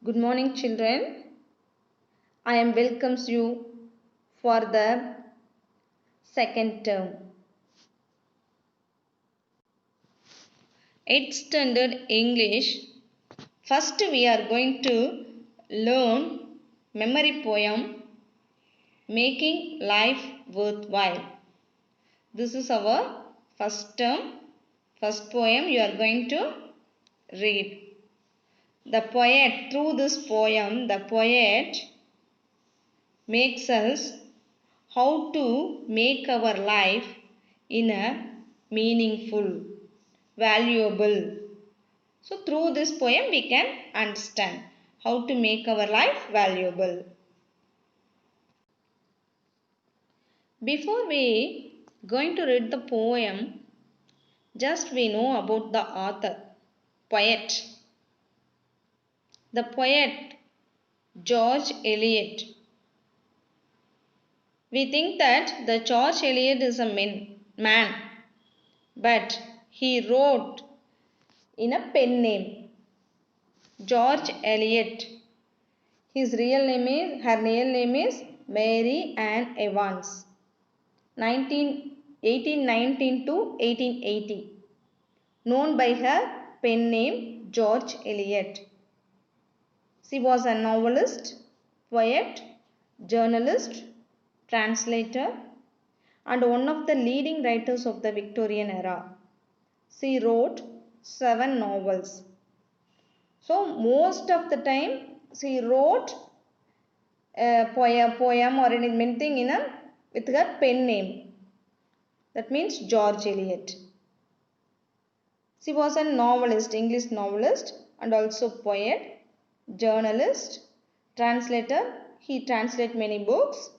Good morning, children. I am welcomes you for the second term. 8th standard English. First, we are going to learn memory poem Making Life Worthwhile. This is our first term, first poem you are going to read. The poet, through this poem, the poet makes us how to make our life in a meaningful, valuable. So through this poem we can understand how to make our life valuable. Before we going to read the poem, just we know about the author, poet. The poet George Eliot. We think that the George Eliot is a man, but he wrote in a pen name, George Eliot. Her real name is Mary Ann Evans. 1819 to 1880. Known by her pen name George Eliot. She was a novelist, poet, journalist, translator, and one of the leading writers of the Victorian era. She wrote 7 novels. So most of the time she wrote a poem or anything with her pen name. That means George Eliot. She was a novelist, English novelist, and also poet, journalist, translator. He translated many books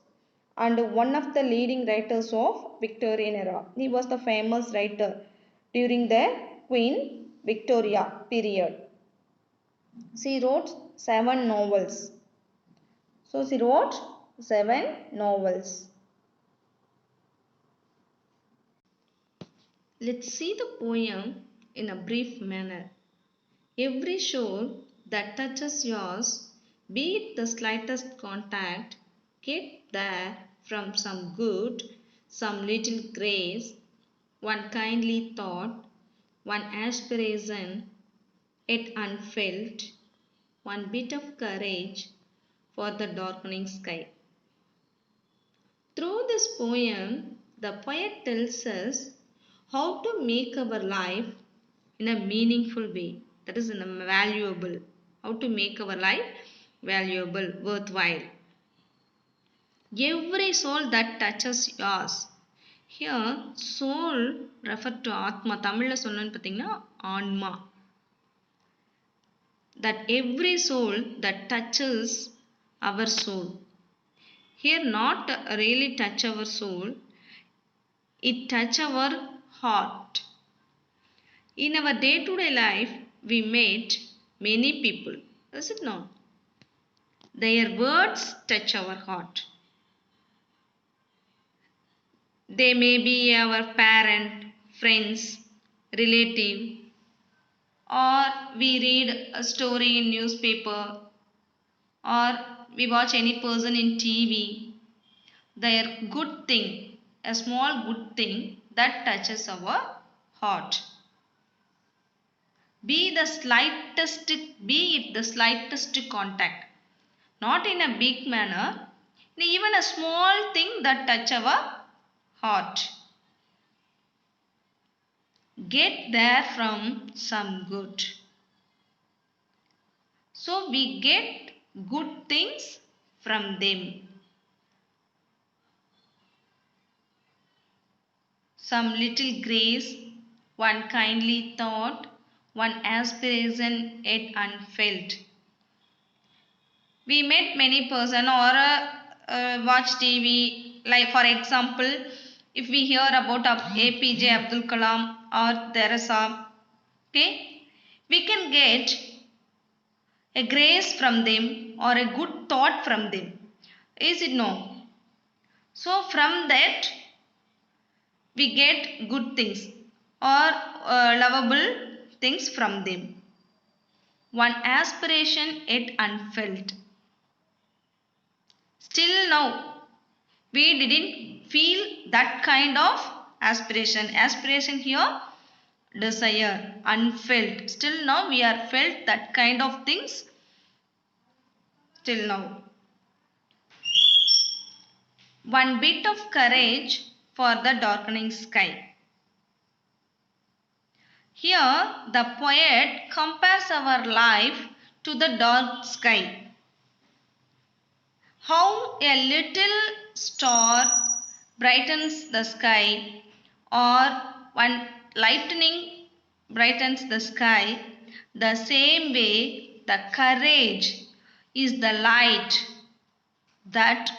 and one of the leading writers of Victorian era. He was the famous writer during the Queen Victoria period. She wrote 7 novels. So she wrote 7 novels. Let's see the poem in a brief manner. Every shore that touches yours, be it the slightest contact, get there from some good, some little grace, one kindly thought, one aspiration, yet unfelt, one bit of courage for the darkening sky. Through this poem, the poet tells us how to make our life in a meaningful way, that is in a valuable, how to make our life valuable, worthwhile. Every soul that touches yours. Here soul referred to Atma. தமிழ்ல சொன்னேன்னு பார்த்தீங்கன்னா ஆன்மா. That every soul that touches our soul. Here not really touch our soul, it touch our heart. In our day-to-day life, we meet many people. Is it not? Their words touch our heart. They may be our parent, friends, relative, or we read a story in newspaper, or we watch any person in TV. Their good thing, a small good thing that touches our heart. Be it the slightest contact, not in a big manner, even a small thing that touch our heart. Get there from some good. So we get good things from them. Some little grace, one kindly thought, one aspiration yet unfelt. We met many person or watch TV. Like for example, if we hear about APJ Abdul Kalam or Teresa, okay, we can get a grace from them or a good thought from them. Is it no? So from that we get good things or lovable things from them. one aspiration yet unfelt. Still now, we didn't feel that kind of aspiration. Aspiration here, desire, unfelt. Still now, we are felt that kind of things. Still now. One bit of courage for the darkening sky. Here, the poet compares our life to the dark sky. How a little star brightens the sky, or one lightning brightens the sky, the same way the courage is the light that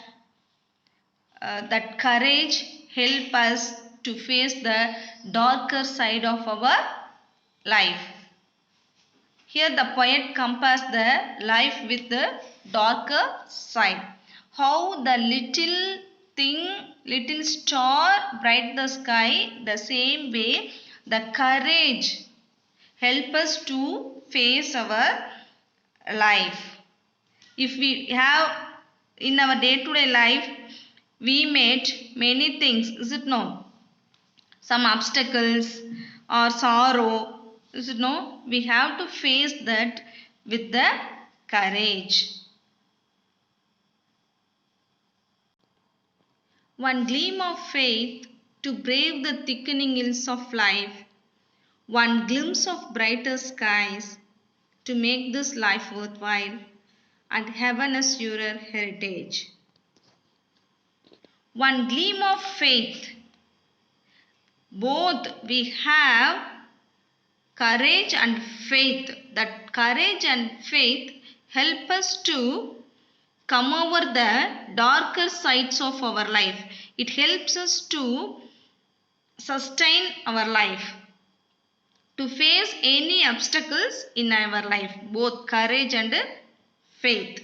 courage help us to face the darker side of our life. Here the poet compares the life with the darker side. How the little thing, little star bright the sky, the same way the courage help us to face our life. If we have in our day-to-day life, we met many things, is it no? Some obstacles or sorrow, is it no? We have to face that with the courage. One gleam of faith to brave the thickening ills of life. One glimpse of brighter skies to make this life worthwhile and heaven a surer heritage. One gleam of faith. Both we have courage and faith. That courage and faith help us to come over the darker sides of our life. It helps us to sustain our life, to face any obstacles in our life. Both courage and faith.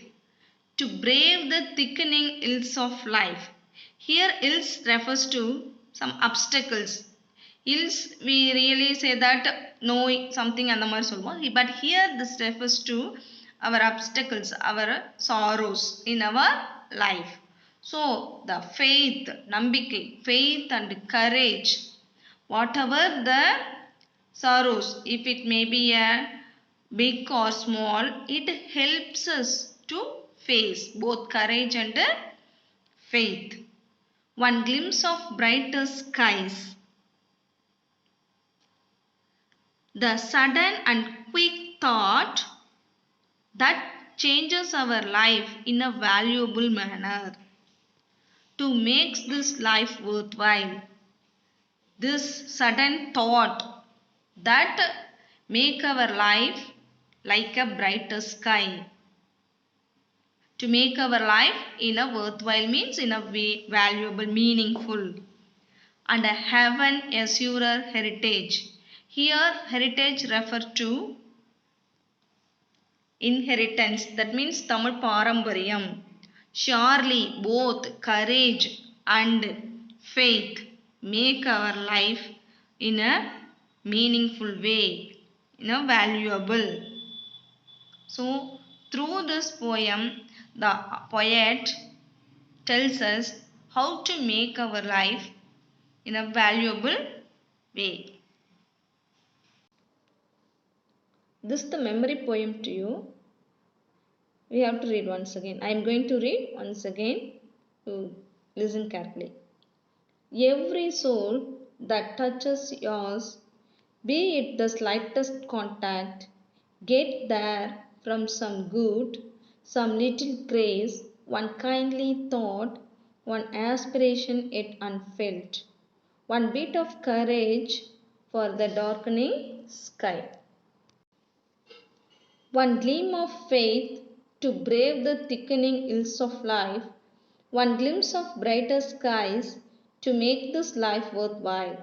To brave the thickening ills of life. Here ills refers to some obstacles. Ills we really say that no something and the மாதிரி சொல்வோம். But here this refers to our obstacles, our sorrows in our life. So the faith, நம்பிக்கை, faith and courage, whatever the sorrows, if it may be a big or small, it helps us to face both courage and faith. One glimpse of brighter skies. The sudden and quick thought that changes our life in a valuable manner to make this life worthwhile. This sudden thought that make our life like a brighter sky. To make our life in a worthwhile means in a way valuable, meaningful. And a heaven a surer heritage. Here heritage refer to inheritance. That means Tamil Parampariyam. Surely both courage and faith make our life in a meaningful way, in a valuable. So through this poem, the poet tells us how to make our life in a valuable way. This is the memory poem to you. We have to read once again. I am going to read once again. To listen carefully. Every soul that touches yours, be it the slightest contact, get there from some good, some little grace, one kindly thought, one aspiration yet unfelt, one bit of courage for the darkening sky. One gleam of faith to brave the thickening ills of life, one glimpse of brighter skies to make this life worthwhile,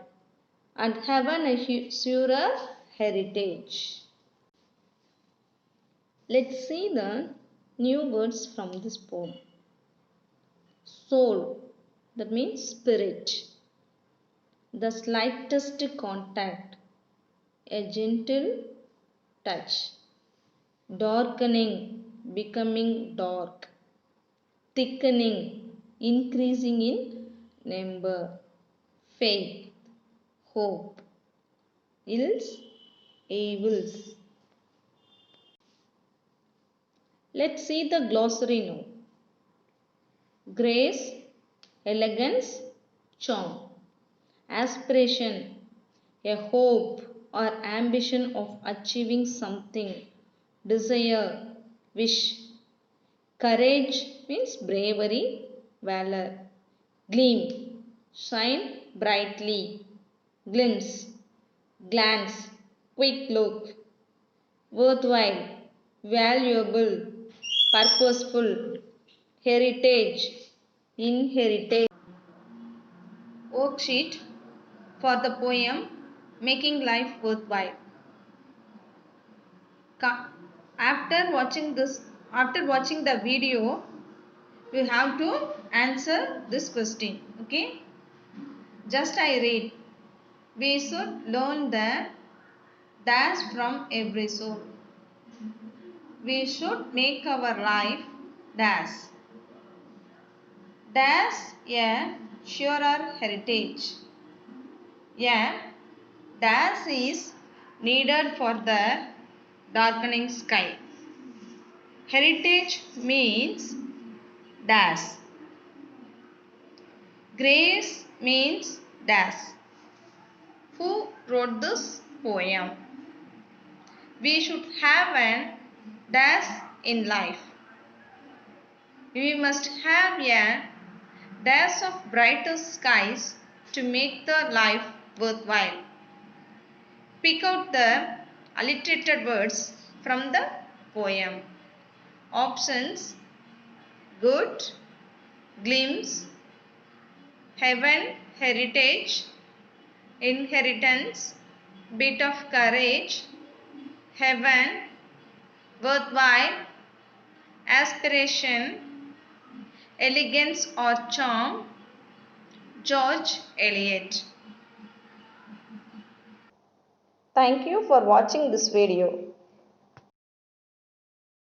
and heaven a surer heritage. Let's see the new words from this poem. Soul, that means spirit. The slightest contact, a gentle touch. darkening, becoming dark, thickening, increasing in number, faith, hope, ills, evils. Let's see the glossary now. Grace, elegance, charm. Aspiration, a hope or ambition of achieving something. Desire, wish. Courage means bravery, valor. Gleam, shine brightly. Glimpse, glance, quick look. Worthwhile, valuable, purposeful. Heritage, inherited. Worksheet for the poem Making Life Worthwhile. After watching the video, you have to answer this question. Okay? Just I read. We should learn the dash from every soul. We should make our life dash. Dash a surer heritage. A dash is needed for the darkening sky. Heritage means dash. Grace means dash. Who wrote this poem? We should have an dash in life. We must have a dash of brighter skies to make the life worthwhile. Pick out the alliterated words from the poem. Options: good, glimpse, heaven, heritage, inheritance, bit of courage, heaven, worthwhile, aspiration, elegance or charm. George Eliot. Thank you for watching this video.